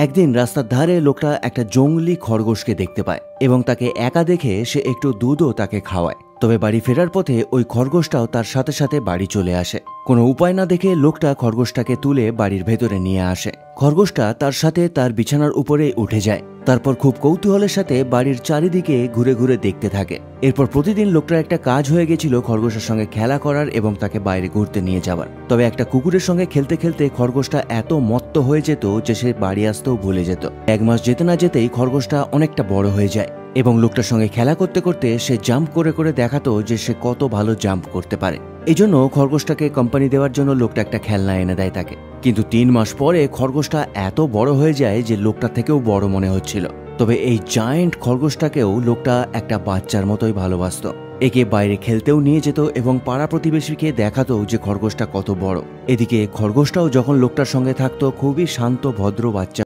একদিন রাস্তার ধারে লোকটা একটা জংলি খরগোশকে দেখতে পায় এবং তাকে একা দেখে সে একটু দুধও তাকে খাওয়ায়। তবে বাড়ি ফেরার পথে ওই খরগোশটাও তার সাথে সাথে বাড়ি চলে আসে। কোনো উপায় না দেখে লোকটা খরগোশটাকে তুলে বাড়ির ভেতরে নিয়ে আসে। খরগোশটা তার সাথে তার বিছানার উপরে উঠে যায়। তারপর খুব কৌতূহলের সাথে বাড়ির চারিদিকে ঘুরে ঘুরে দেখতে থাকে। এরপর প্রতিদিন লোকটার একটা কাজ হয়ে গেছিল খরগোশের সঙ্গে খেলা করার এবং তাকে বাইরে ঘুরতে নিয়ে যাওয়ার। তবে একটা কুকুরের সঙ্গে খেলতে খেলতে খরগোশটা এত মত্ত হয়ে যেত যে সে বাড়ি আসতেও ভুলে যেত। 1 মাস যেতে না যেতেই খরগোশটা অনেকটা বড় হয়ে যায় এবং লোকটার সঙ্গে খেলা করতে করতে সে জাম্প করে করে দেখাতো যে সে কত ভালো জাম্প করতে পারে। এই জন্য খরগোশটাকে কোম্পানি দেওয়ার জন্য লোকটা একটা খেলনা এনে দেয় তাকে। কিন্তু 3 মাস পরে খরগোশটা এত বড় হয়ে যায় যে লোকটা থেকেও বড় মনে হচ্ছিল। তবে এই জায়ান্ট খরগোশটাকেও লোকটা একটা বাচ্চার মতোই ভালোবাসতো। একে বাইরে খেলতেও নিয়ে যেত এবং পাড়া প্রতিবেশীকে দেখাতো যে খরগোশটা কত বড়। এদিকে খরগোশটাও যখন লোকটার সঙ্গে থাকতো খুবই শান্ত ভদ্র বাচ্চা